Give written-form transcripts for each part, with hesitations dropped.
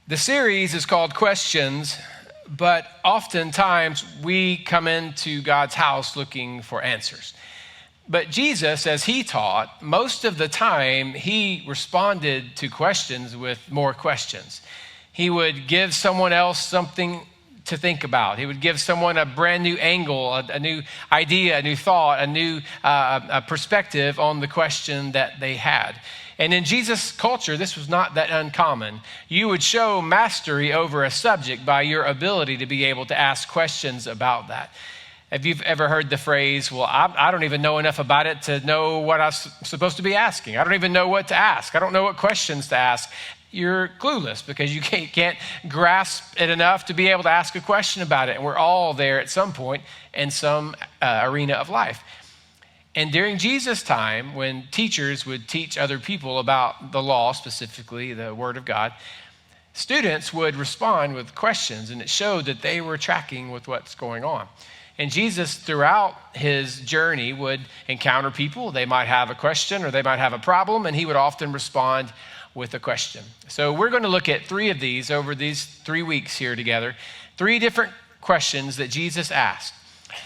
The series is called Questions, but oftentimes we come into God's house looking for answers. But Jesus, as he taught, most of the time he responded to questions with more questions. He would give someone else something to think about. He would give someone a brand new angle, a new idea, a new thought, a new perspective on the question that they had. And in Jesus' culture, this was not that uncommon. You would show mastery over a subject by your ability to be able to ask questions about that. If you've ever heard the phrase, well, I don't even know enough about it to know what I'm supposed to be asking. I don't even know what to ask. I don't know what questions to ask. You're clueless because you can't grasp it enough to be able to ask a question about it. And we're all there at some point in some arena of life. And during Jesus' time, when teachers would teach other people about the law, specifically the Word of God, students would respond with questions, and it showed that they were tracking with what's going on. And Jesus, throughout his journey, would encounter people. They might have a question or they might have a problem, and he would often respond with a question. So we're going to look at three of these over these 3 weeks here together. 3 different questions that Jesus asked.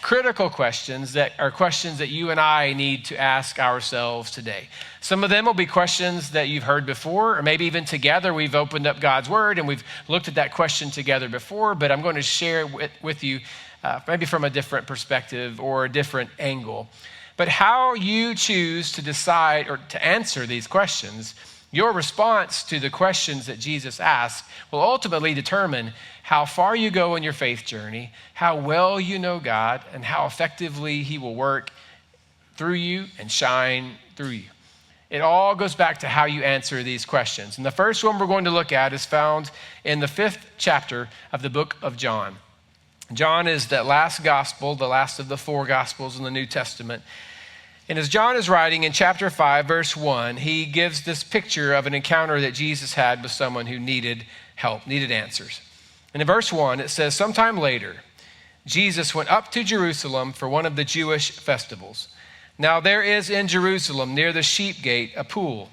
Critical questions that are questions that you and I need to ask ourselves today. Some of them will be questions that you've heard before, or maybe even together we've opened up God's Word and we've looked at that question together before, but I'm going to share with you maybe from a different perspective or a different angle. But how you choose to decide or to answer these questions, your response to the questions that Jesus asked will ultimately determine how far you go in your faith journey, how well you know God, and how effectively he will work through you and shine through you. It all goes back to how you answer these questions. And the first one we're going to look at is found in the 5th chapter of the book of John. John is the last gospel, the last of the 4 gospels in the New Testament. And as John is writing in chapter 5, verse 1, he gives this picture of an encounter that Jesus had with someone who needed help, needed answers. And in verse 1, it says, "Sometime later, Jesus went up to Jerusalem for one of the Jewish festivals. Now there is in Jerusalem near the sheep gate a pool,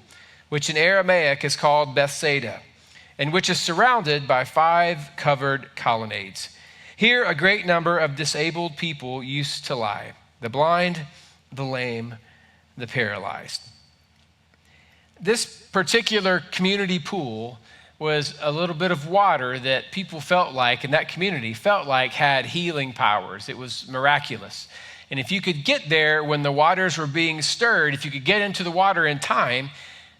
which in Aramaic is called Bethsaida, and which is surrounded by 5 covered colonnades. Here a great number of disabled people used to lie, the blind, the lame, the paralyzed." This particular community pool was a little bit of water that people felt like, and that community felt like, had healing powers. It was miraculous. And if you could get there when the waters were being stirred, if you could get into the water in time,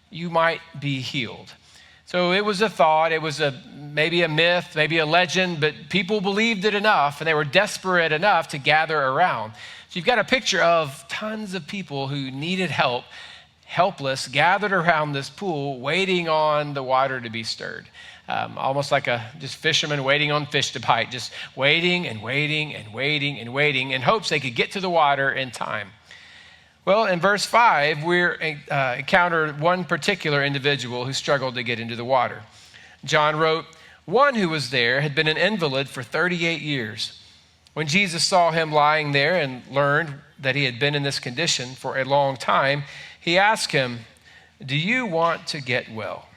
you might be healed. So it was a thought, it was maybe a myth, maybe a legend, but people believed it enough, and they were desperate enough to gather around. So you've got a picture of tons of people who needed help, helpless, gathered around this pool, waiting on the water to be stirred. Almost like just fishermen waiting on fish to bite, just waiting and waiting and waiting and waiting in hopes they could get to the water in time. Well, in verse 5, we encountered one particular individual who struggled to get into the water. John wrote, "One who was there had been an invalid for 38 years. When Jesus saw him lying there and learned that he had been in this condition for a long time, he asked him, 'Do you want to get well?'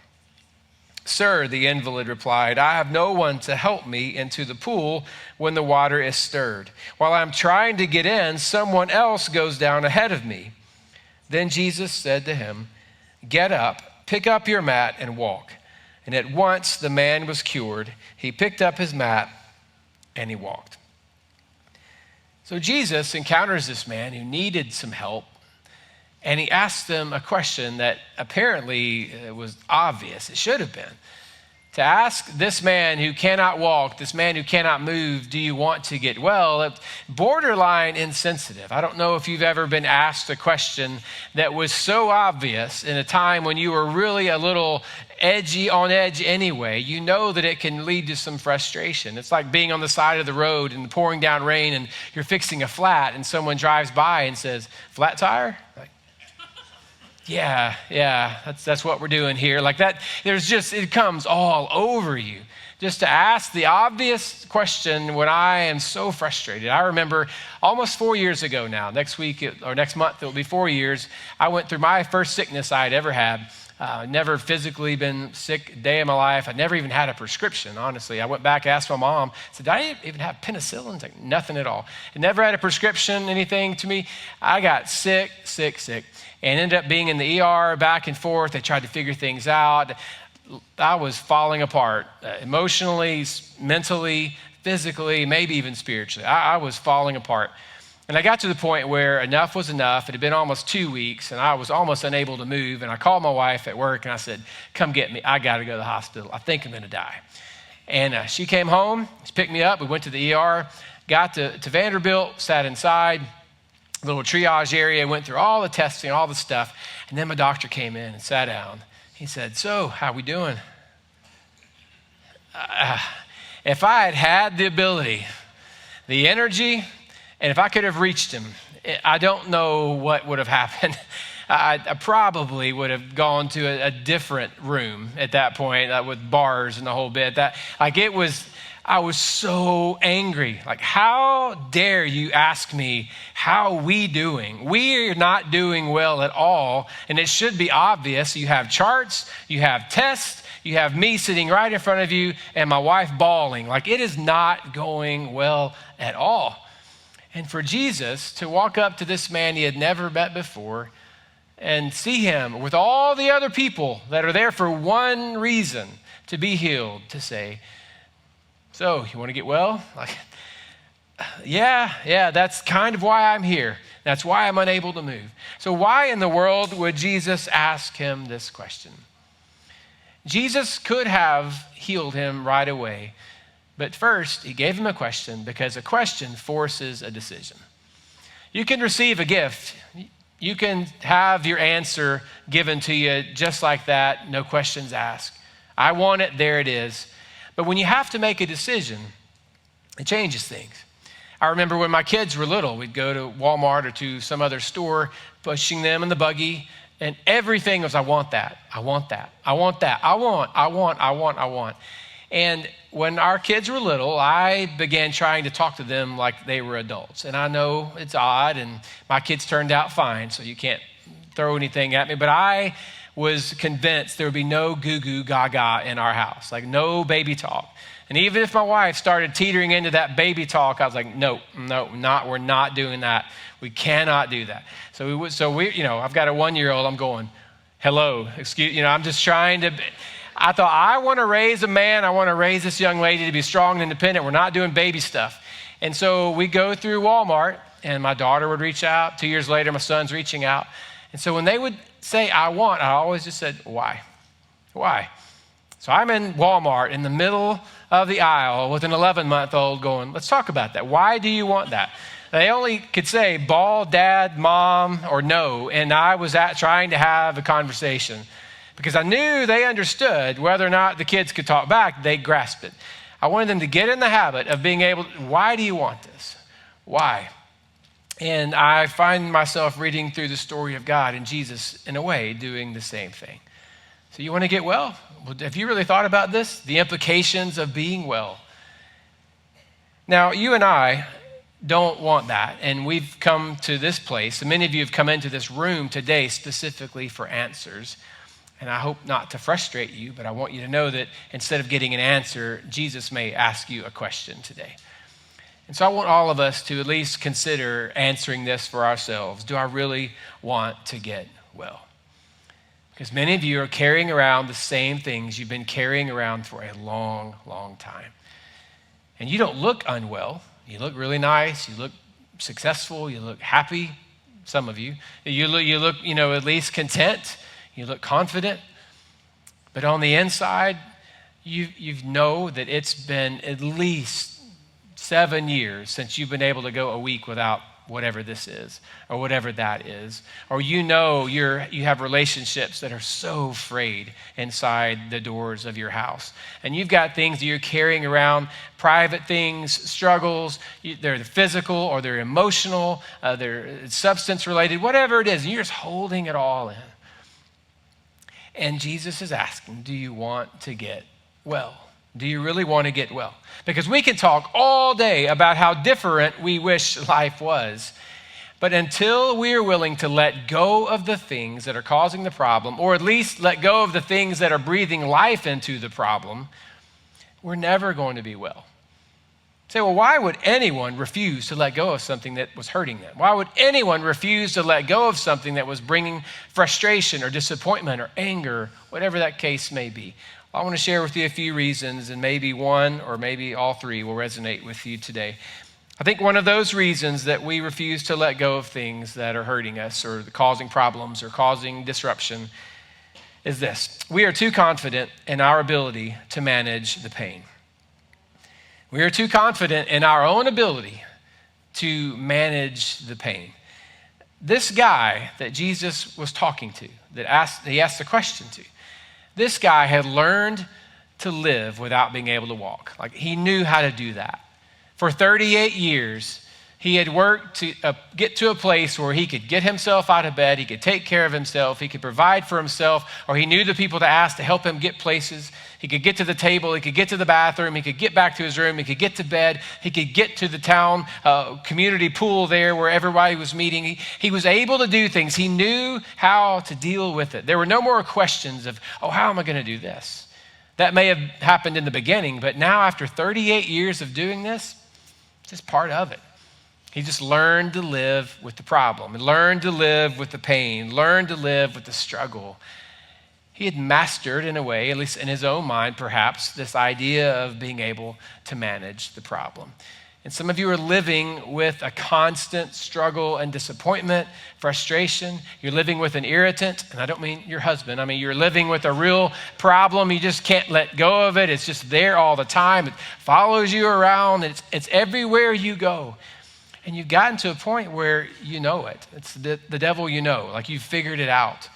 'Sir,' the invalid replied, 'I have no one to help me into the pool when the water is stirred. While I'm trying to get in, someone else goes down ahead of me.' Then Jesus said to him, 'Get up, pick up your mat and walk.' And at once the man was cured. He picked up his mat and he walked." So Jesus encounters this man who needed some help, and he asked them a question that apparently was obvious. It should have been. To ask this man who cannot walk, this man who cannot move, "Do you want to get well?" It's borderline insensitive. I don't know if you've ever been asked a question that was so obvious in a time when you were really a little on edge anyway. You know that it can lead to some frustration. It's like being on the side of the road and pouring down rain and you're fixing a flat and someone drives by and says, "Flat tire?" Like, yeah, that's what we're doing here. Like that, it comes all over you. Just to ask the obvious question when I am so frustrated. I remember almost 4 years ago now, next month, it'll be 4 years, I went through my first sickness I had ever had. Never physically been sick a day in my life. I never even had a prescription, honestly. I went back, asked my mom, said, did I even have penicillin? She's like, nothing at all. I never had a prescription, anything to me. I got sick, and ended up being in the ER back and forth. They tried to figure things out. I was falling apart emotionally, mentally, physically, maybe even spiritually. I was falling apart. And I got to the point where enough was enough. It had been almost 2 weeks, and I was almost unable to move. And I called my wife at work, and I said, come get me. I got to go to the hospital. I think I'm going to die. And she came home. She picked me up. We went to the ER, got to Vanderbilt, sat inside, a little triage area, went through all the testing, all the stuff. And then my doctor came in and sat down. He said, so how we doing? If I had had the ability, the energy, and if I could have reached him, I don't know what would have happened. I probably would have gone to a different room at that point with bars and the whole bit. I was so angry. Like, how dare you ask me, how are we doing? We are not doing well at all, and it should be obvious. You have charts, you have tests, you have me sitting right in front of you, and my wife bawling. Like, it is not going well at all. And for Jesus to walk up to this man he had never met before and see him with all the other people that are there for one reason, to be healed, to say, so you want to get well? Like, yeah, that's kind of why I'm here. That's why I'm unable to move. So why in the world would Jesus ask him this question? Jesus could have healed him right away. But first, he gave him a question because a question forces a decision. You can receive a gift. You can have your answer given to you just like that, no questions asked. I want it, there it is. But when you have to make a decision, it changes things. I remember when my kids were little, we'd go to Walmart or to some other store, pushing them in the buggy, and everything was, I want that, I want that, I want that, I want. And when our kids were little, I began trying to talk to them like they were adults. And I know it's odd, and my kids turned out fine, so you can't throw anything at me. But I was convinced there would be no goo-goo gaga in our house, like no baby talk. And even if my wife started teetering into that baby talk, I was like, no, we're not doing that. We cannot do that. So we, I've got a 1-year-old. I'm going, hello, excuse, I'm just trying to. I thought, I want to raise a man. I want to raise this young lady to be strong and independent. We're not doing baby stuff. And so we go through Walmart, and my daughter would reach out. 2 years later, my son's reaching out. And so when they would say, I want, I always just said, why? Why? So I'm in Walmart in the middle of the aisle with an 11-month-old going, let's talk about that. Why do you want that? They only could say ball, dad, mom, or no. And I was trying to have a conversation because I knew they understood whether or not the kids could talk back, they grasped it. I wanted them to get in the habit of being able, why do you want this? Why? And I find myself reading through the story of God and Jesus, in a way, doing the same thing. So you want to get well? Well, have you really thought about this? The implications of being well. Now, you and I don't want that, and we've come to this place, and many of you have come into this room today specifically for answers. And I hope not to frustrate you, but I want you to know that instead of getting an answer, Jesus may ask you a question today. And so I want all of us to at least consider answering this for ourselves. Do I really want to get well? Because many of you are carrying around the same things you've been carrying around for a long, long time. And you don't look unwell. You look really nice. You look successful. You look happy, some of you. You look, at least content. You look confident, but on the inside, you know that it's been at least 7 years since you've been able to go a week without whatever this is or whatever that is. Or you have relationships that are so frayed inside the doors of your house. And you've got things that you're carrying around, private things, struggles, they're physical or they're emotional, they're substance related, whatever it is, and you're just holding it all in. And Jesus is asking, do you want to get well? Do you really want to get well? Because we can talk all day about how different we wish life was. But until we are willing to let go of the things that are causing the problem, or at least let go of the things that are breathing life into the problem, we're never going to be well. Say, well, why would anyone refuse to let go of something that was hurting them? Why would anyone refuse to let go of something that was bringing frustration or disappointment or anger, whatever that case may be? I want to share with you a few reasons, and maybe one or maybe all three will resonate with you today. I think one of those reasons that we refuse to let go of things that are hurting us or causing problems or causing disruption is this. We are too confident in our ability to manage the pain. We are too confident in our own ability to manage the pain. This guy that Jesus was talking to, he asked the question to, this guy had learned to live without being able to walk. Like, he knew how to do that. For 38 years, he had worked to get to a place where he could get himself out of bed, he could take care of himself, he could provide for himself, or he knew the people to ask to help him get places. He could get to the table, he could get to the bathroom, he could get back to his room, he could get to bed, he could get to the town community pool there where everybody was meeting. He was able to do things. He knew how to deal with it. There were no more questions of, oh, how am I going to do this? That may have happened in the beginning, but now after 38 years of doing this, it's just part of it. He just learned to live with the problem, learned to live with the pain, learned to live with the struggle. He had mastered, in a way, at least in his own mind perhaps, this idea of being able to manage the problem. And some of you are living with a constant struggle and disappointment, frustration. You're living with an irritant, and I don't mean your husband. I mean, you're living with a real problem. You just can't let go of it. It's just there all the time. It follows you around. It's everywhere you go. And you've gotten to a point where you know it. It's the devil you know, like you've figured it out.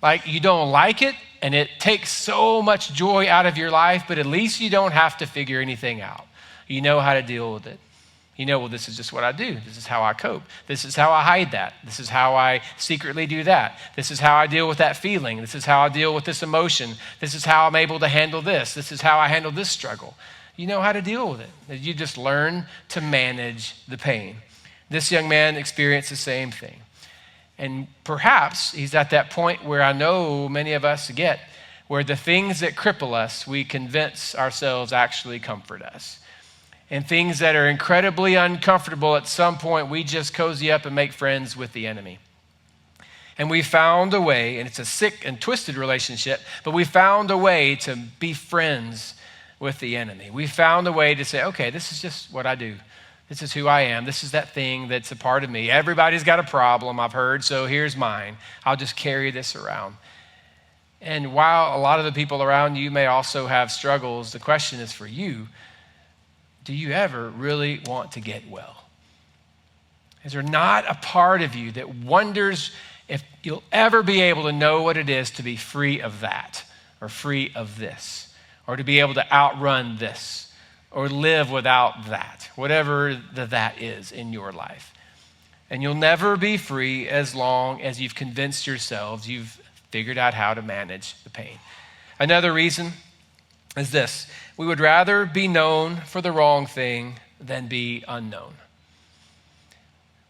Like you don't like it, and it takes so much joy out of your life, but at least you don't have to figure anything out. You know how to deal with it. You know, well, this is just what I do. This is how I cope. This is how I hide that. This is how I secretly do that. This is how I deal with that feeling. This is how I deal with this emotion. This is how I'm able to handle this. This is how I handle this struggle. You know how to deal with it. You just learn to manage the pain. This young man experienced the same thing. And perhaps he's at that point where I know many of us get, where the things that cripple us, we convince ourselves actually comfort us. And things that are incredibly uncomfortable, at some point, we just cozy up and make friends with the enemy. And we found a way, and it's a sick and twisted relationship, but we found a way to be friends with the enemy. We found a way to say, okay, this is just what I do. This is who I am. This is that thing that's a part of me. Everybody's got a problem, I've heard, so here's mine. I'll just carry this around. And while a lot of the people around you may also have struggles, the question is for you, do you ever really want to get well? Is there not a part of you that wonders if you'll ever be able to know what it is to be free of that, or free of this, or to be able to outrun this, or live without that, whatever that is in your life? And you'll never be free as long as you've convinced yourselves you've figured out how to manage the pain. Another reason is this: we would rather be known for the wrong thing than be unknown.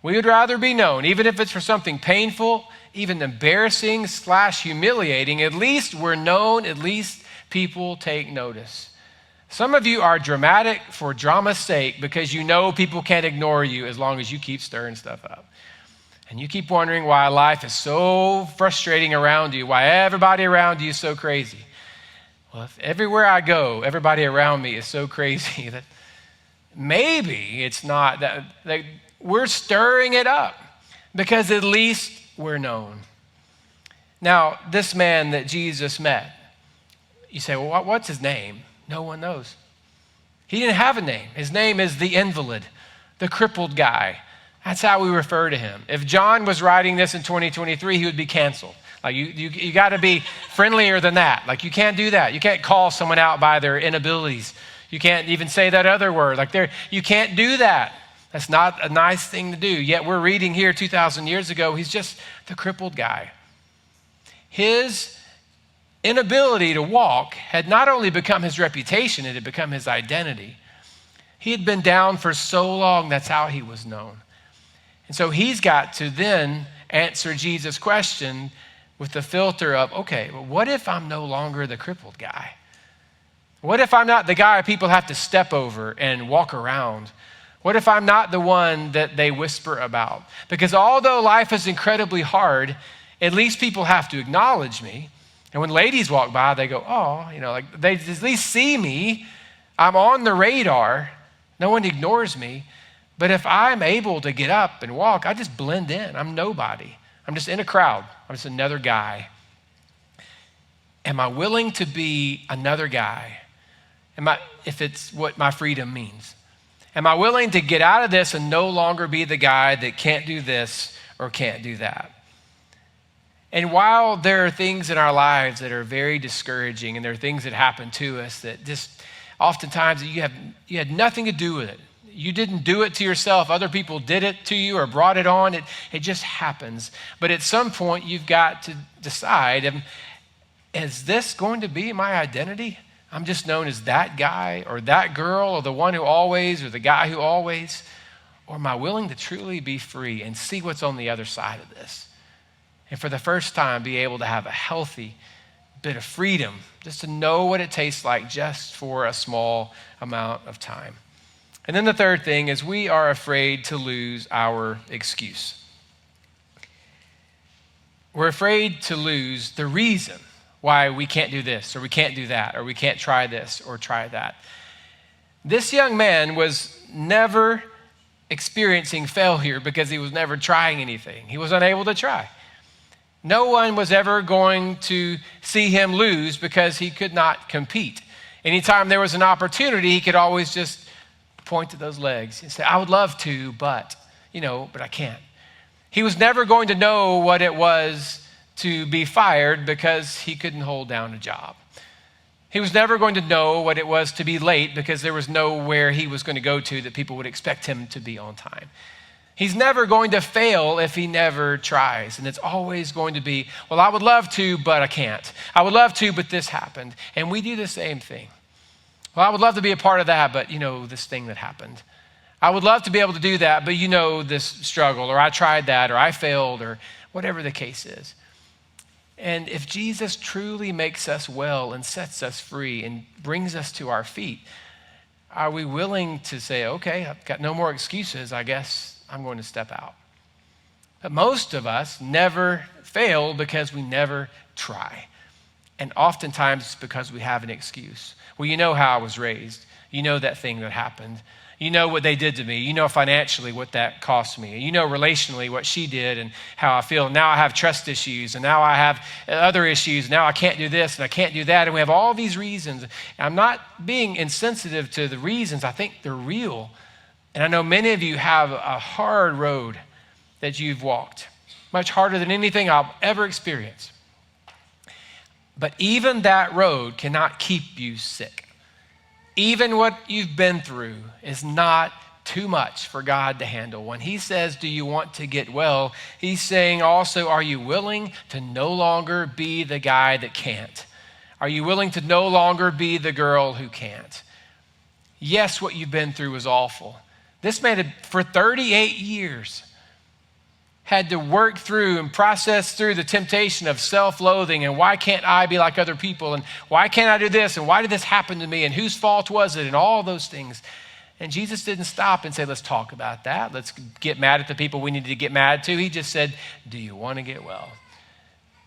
We would rather be known, even if it's for something painful, even embarrassing / humiliating. At least we're known, at least people take notice. Some of you are dramatic for drama's sake because you know people can't ignore you as long as you keep stirring stuff up. And you keep wondering why life is so frustrating around you, why everybody around you is so crazy. Well, if everywhere I go, everybody around me is so crazy that maybe it's not that we're stirring it up because at least we're known. Now, this man that Jesus met, you say, well, what's his name? No one knows. He didn't have a name. His name is the invalid, the crippled guy. That's how we refer to him. If John was writing this in 2023, he would be canceled. Like you got to be friendlier than that. Like you can't do that. You can't call someone out by their inabilities. You can't even say that other word. You can't do that. That's not a nice thing to do. Yet we're reading here 2,000 years ago, he's just the crippled guy. His inability to walk had not only become his reputation, it had become his identity. He had been down for so long, that's how he was known. And so he's got to then answer Jesus' question with the filter of, okay, well, what if I'm no longer the crippled guy? What if I'm not the guy people have to step over and walk around? What if I'm not the one that they whisper about? Because although life is incredibly hard, at least people have to acknowledge me. And when ladies walk by, they go, oh, like they at least see me. I'm on the radar. No one ignores me. But if I'm able to get up and walk, I just blend in. I'm nobody. I'm just in a crowd. I'm just another guy. Am I willing to be another guy? If it's what my freedom means? Am I willing to get out of this and no longer be the guy that can't do this or can't do that? And while there are things in our lives that are very discouraging and there are things that happen to us that just oftentimes you had nothing to do with it. You didn't do it to yourself. Other people did it to you or brought it on. It just happens. But at some point, you've got to decide, is this going to be my identity? I'm just known as that guy or that girl or the one who always or the guy who always. Or am I willing to truly be free and see what's on the other side of this? And for the first time, be able to have a healthy bit of freedom, just to know what it tastes like just for a small amount of time. And then the third thing is we are afraid to lose our excuse. We're afraid to lose the reason why we can't do this or we can't do that or we can't try this or try that. This young man was never experiencing failure because he was never trying anything. He was unable to try. No one was ever going to see him lose because he could not compete. Anytime there was an opportunity, he could always just point to those legs and say, I would love to, but I can't. He was never going to know what it was to be fired because he couldn't hold down a job. He was never going to know what it was to be late because there was nowhere he was going to go to that people would expect him to be on time. He's never going to fail if he never tries. And it's always going to be, well, I would love to, but I can't. I would love to, but this happened. And we do the same thing. Well, I would love to be a part of that, but this thing that happened. I would love to be able to do that, but this struggle, or I tried that, or I failed, or whatever the case is. And if Jesus truly makes us well and sets us free and brings us to our feet, are we willing to say, okay, I've got no more excuses, I guess I'm going to step out? But most of us never fail because we never try. And oftentimes it's because we have an excuse. Well, you know how I was raised. You know that thing that happened. You know what they did to me. You know financially what that cost me. You know relationally what she did and how I feel. Now I have trust issues and now I have other issues. Now I can't do this and I can't do that. And we have all these reasons. And I'm not being insensitive to the reasons. I think they're real. And I know many of you have a hard road that you've walked, much harder than anything I'll ever experience. But even that road cannot keep you sick. Even what you've been through is not too much for God to handle. When he says, do you want to get well? He's saying also, are you willing to no longer be the guy that can't? Are you willing to no longer be the girl who can't? Yes, what you've been through was awful. This man had, for 38 years, had to work through and process through the temptation of self-loathing and why can't I be like other people and why can't I do this and why did this happen to me and whose fault was it and all those things. And Jesus didn't stop and say, let's talk about that. Let's get mad at the people we need to get mad to. He just said, do you want to get well?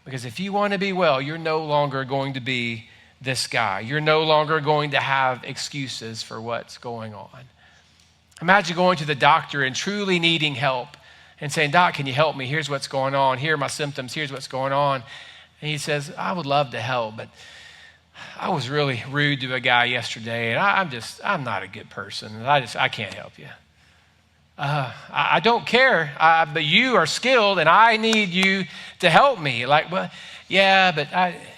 Because if you want to be well, you're no longer going to be this guy. You're no longer going to have excuses for what's going on. Imagine going to the doctor and truly needing help and saying, Doc, can you help me? Here's what's going on. Here are my symptoms. Here's what's going on. And he says, I would love to help, but I was really rude to a guy yesterday, and I'm not a good person. I can't help you. I don't care, but you are skilled, and I need you to help me. Like, well, yeah, but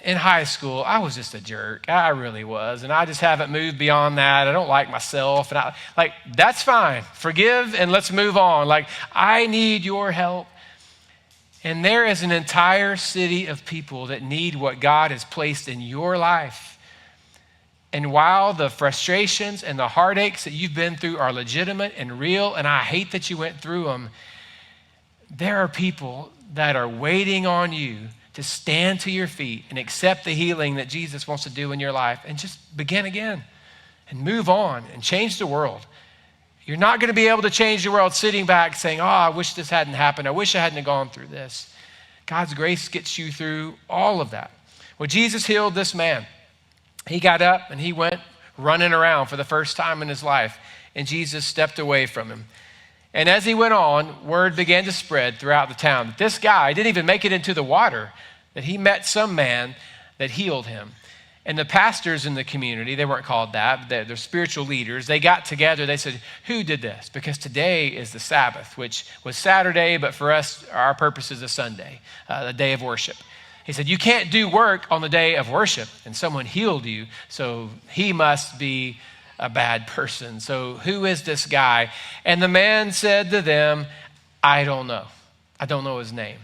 in high school, I was just a jerk. I really was, and I just haven't moved beyond that. I don't like myself, and that's fine. Forgive, and let's move on. Like, I need your help. And there is an entire city of people that need what God has placed in your life. And while the frustrations and the heartaches that you've been through are legitimate and real, and I hate that you went through them, there are people that are waiting on you to stand to your feet and accept the healing that Jesus wants to do in your life and just begin again and move on and change the world. You're not going to be able to change the world sitting back saying, oh, I wish this hadn't happened. I wish I hadn't gone through this. God's grace gets you through all of that. Well, Jesus healed this man. He got up and he went running around for the first time in his life, and Jesus stepped away from him. And as he went on, word began to spread throughout the town that this guy didn't even make it into the water, that he met some man that healed him. And the pastors in the community, they weren't called that, they're spiritual leaders, they got together, they said, who did this? Because today is the Sabbath, which was Saturday, but for us, our purpose is a Sunday, the day of worship. He said, you can't do work on the day of worship, and someone healed you, so he must be a bad person. So who is this guy? And the man said to them, I don't know. I don't know his name.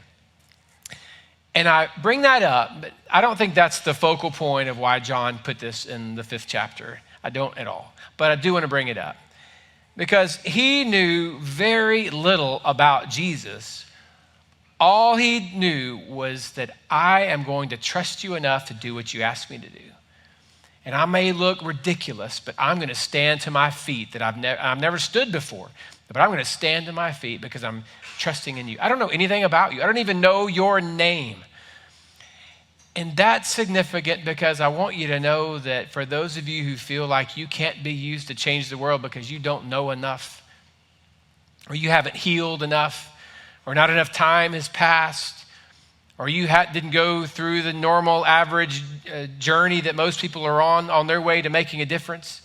And I bring that up, but I don't think that's the focal point of why John put this in the 5th chapter. I don't at all. But I do want to bring it up because he knew very little about Jesus. All he knew was that I am going to trust you enough to do what you ask me to do. And I may look ridiculous, but I'm going to stand to my feet that I've never stood before. But I'm going to stand to my feet because I'm trusting in you. I don't know anything about you. I don't even know your name. And that's significant because I want you to know that for those of you who feel like you can't be used to change the world because you don't know enough, or you haven't healed enough, or not enough time has passed, or you didn't go through the normal average journey that most people are on their way to making a difference,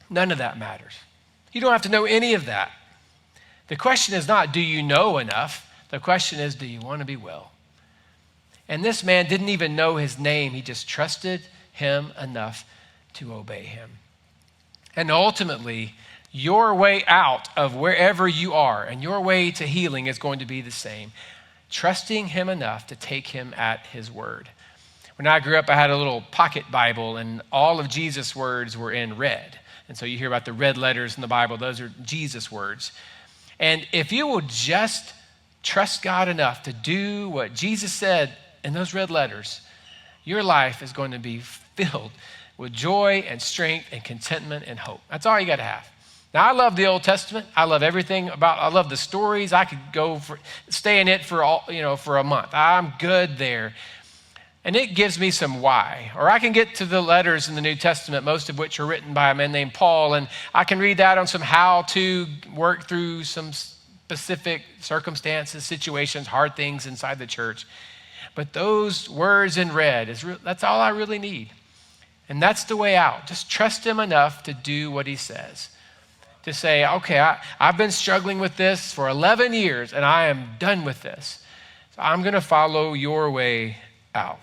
none of that matters. You don't have to know any of that. The question is not, do you know enough? The question is, do you want to be well? And this man didn't even know his name. He just trusted him enough to obey him. And ultimately, your way out of wherever you are and your way to healing is going to be the same. Trusting him enough to take him at his word. When I grew up, I had a little pocket Bible, and all of Jesus' words were in red. And so you hear about the red letters in the Bible. Those are Jesus' words. And if you will just trust God enough to do what Jesus said in those red letters, your life is going to be filled with joy and strength and contentment and hope. That's all you got to have. Now, I love the Old Testament. I love everything I love the stories. I could stay in it for a month. I'm good there. And it gives me some why. Or I can get to the letters in the New Testament, most of which are written by a man named Paul, and I can read that on some how to work through some specific circumstances, situations, hard things inside the church. But those words in red, that's all I really need. And that's the way out. Just trust him enough to do what he says. To say, okay, I've been struggling with this for 11 years, and I am done with this. So I'm going to follow your way out.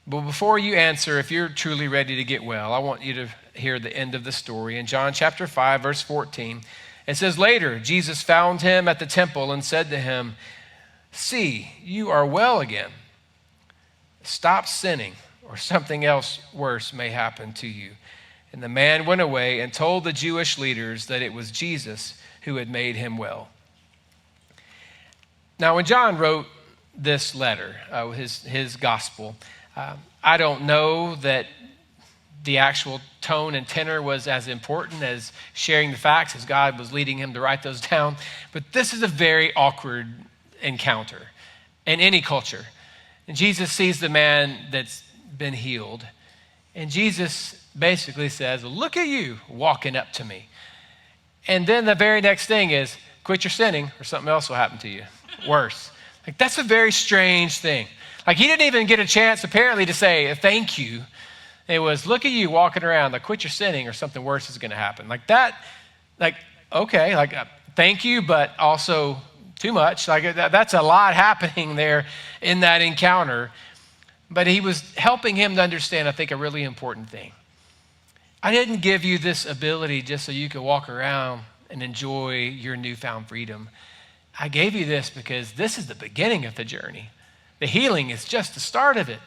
But before you answer, if you're truly ready to get well, I want you to hear the end of the story. In John chapter 5, verse 14, it says, later, Jesus found him at the temple and said to him, see, you are well again. Stop sinning, or something else worse may happen to you. And the man went away and told the Jewish leaders that it was Jesus who had made him well. Now, when John wrote this letter, his gospel, I don't know that the actual tone and tenor was as important as sharing the facts as God was leading him to write those down. But this is a very awkward encounter in any culture. And Jesus sees the man that's been healed. And Jesus basically says, look at you walking up to me. And then the very next thing is, quit your sinning or something else will happen to you. Worse. Like, that's a very strange thing. Like, he didn't even get a chance apparently to say thank you. It was, look at you walking around, like, quit your sinning or something worse is going to happen. Like that, like, okay, like, thank you, but also too much. Like, that's a lot happening there in that encounter. But he was helping him to understand, I think, a really important thing. I didn't give you this ability just so you could walk around and enjoy your newfound freedom. I gave you this because this is the beginning of the journey. The healing is just the start of it.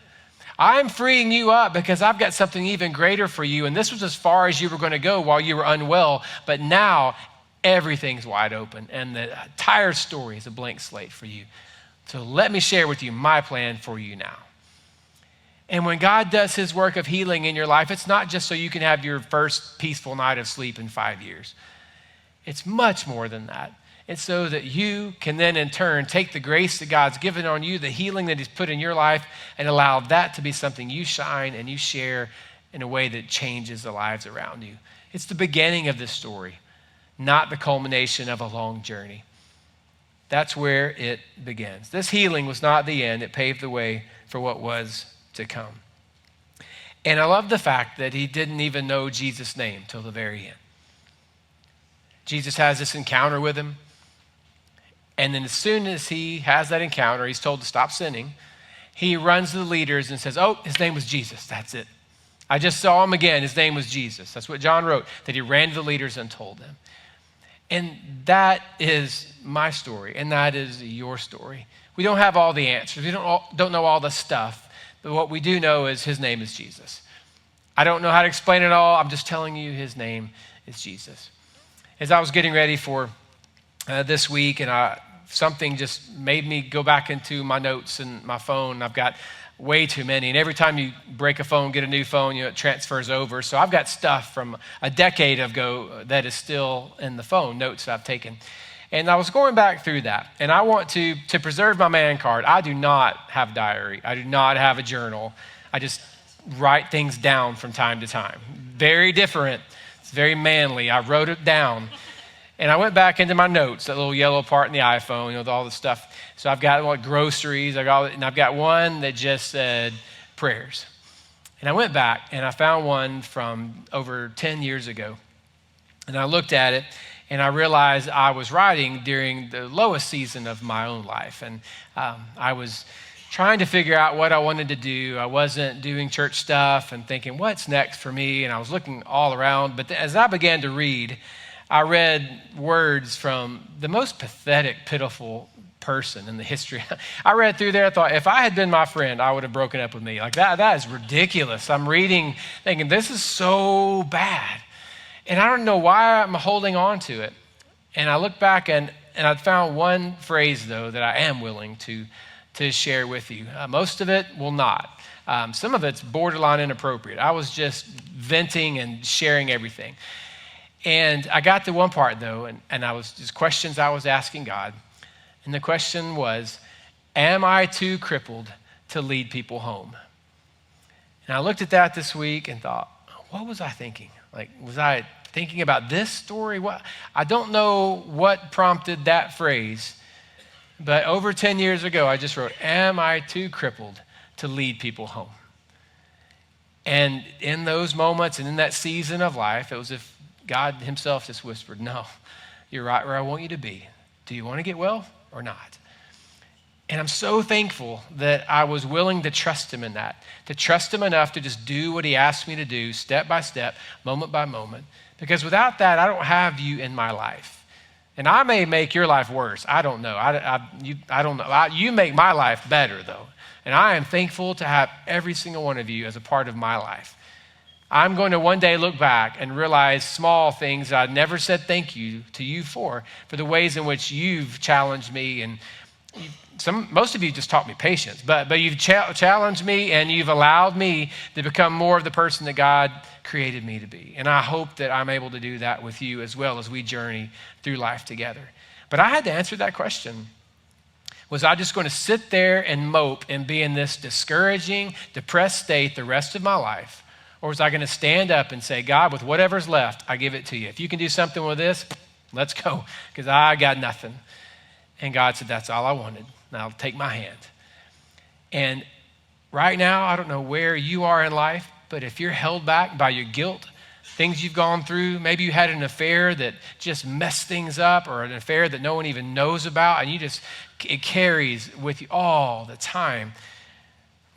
I'm freeing you up because I've got something even greater for you. And this was as far as you were going to go while you were unwell. But now everything's wide open and the entire story is a blank slate for you. So let me share with you my plan for you now. And when God does his work of healing in your life, it's not just so you can have your first peaceful night of sleep in 5 years. It's much more than that. It's so that you can then in turn take the grace that God's given on you, the healing that he's put in your life, and allow that to be something you shine and you share in a way that changes the lives around you. It's the beginning of this story, not the culmination of a long journey. That's where it begins. This healing was not the end. It paved the way for what was to come. And I love the fact that he didn't even know Jesus' name till the very end. Jesus has this encounter with him. And then as soon as he has that encounter, he's told to stop sinning. He runs to the leaders and says, oh, his name was Jesus. That's it. I just saw him again. His name was Jesus. That's what John wrote, that he ran to the leaders and told them. And that is my story, and that is your story. We don't have all the answers. We don't know all the stuff, but what we do know is his name is Jesus. I don't know how to explain it all. I'm just telling you his name is Jesus. As I was getting ready for this week, and something just made me go back into my notes and my phone. I've got way too many. And every time you break a phone, get a new phone, it transfers over. So I've got stuff from a decade ago that is still in the phone, notes that I've taken. And I was going back through that. And I want to preserve my man card. I do not have a diary. I do not have a journal. I just write things down from time to time. Very different. It's very manly. I wrote it down. And I went back into my notes, that little yellow part in the iPhone, with all the stuff. So I've got groceries, and I've got one that just said prayers. And I went back and I found one from over 10 years ago. And I looked at it and I realized I was writing during the lowest season of my own life. And I was trying to figure out what I wanted to do. I wasn't doing church stuff and thinking, what's next for me? And I was looking all around. But as I began to read, I read words from the most pathetic, pitiful person in the history. I read through there, I thought, if I had been my friend, I would have broken up with me. Like that is ridiculous. I'm reading, thinking, this is so bad. And I don't know why I'm holding on to it. And I look back and I found one phrase, though, that I am willing to share with you. Most of it will not. Some of it's borderline inappropriate. I was just venting and sharing everything. And I got to one part, though, and I was just questions I was asking God. And the question was, am I too crippled to lead people home? And I looked at that this week and thought, what was I thinking? Like, was I thinking about this story? What? I don't know what prompted that phrase, but over 10 years ago, I just wrote, am I too crippled to lead people home? And in those moments and in that season of life, it was as if God himself just whispered, no, you're right where I want you to be. Do you want to get well or not? And I'm so thankful that I was willing to trust him in that, to trust him enough to just do what he asked me to do, step by step, moment by moment. Because without that, I don't have you in my life. And I may make your life worse. I don't know. I don't know. You make my life better, though. And I am thankful to have every single one of you as a part of my life. I'm going to one day look back and realize small things that I never said thank you to you for the ways in which you've challenged me. And most of you just taught me patience, but you've challenged me and you've allowed me to become more of the person that God created me to be. And I hope that I'm able to do that with you as well as we journey through life together. But I had to answer that question. Was I just going to sit there and mope and be in this discouraging, depressed state the rest of my life? Or was I going to stand up and say, God, with whatever's left, I give it to you. If you can do something with this, let's go, because I got nothing. And God said, that's all I wanted. Now take my hand. And right now, I don't know where you are in life, but if you're held back by your guilt, things you've gone through, maybe you had an affair that just messed things up, or an affair that no one even knows about, and it carries with you all the time.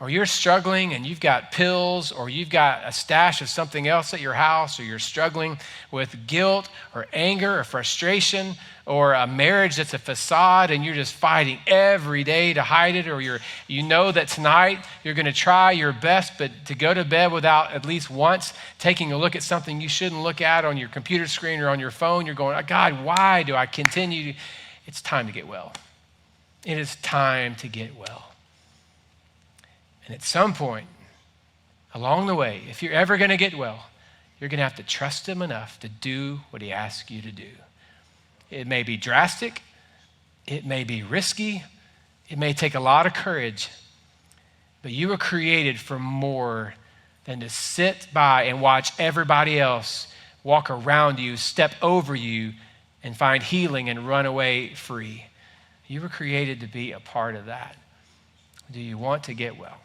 Or you're struggling and you've got pills, or you've got a stash of something else at your house, or you're struggling with guilt or anger or frustration, or a marriage that's a facade and you're just fighting every day to hide it, or you know that tonight you're going to try your best, but to go to bed without at least once taking a look at something you shouldn't look at on your computer screen or on your phone, you're going, God, why do I continue? It's time to get well. It is time to get well. And at some point along the way, if you're ever going to get well, you're going to have to trust him enough to do what he asks you to do. It may be drastic. It may be risky. It may take a lot of courage. But you were created for more than to sit by and watch everybody else walk around you, step over you, and find healing and run away free. You were created to be a part of that. Do you want to get well?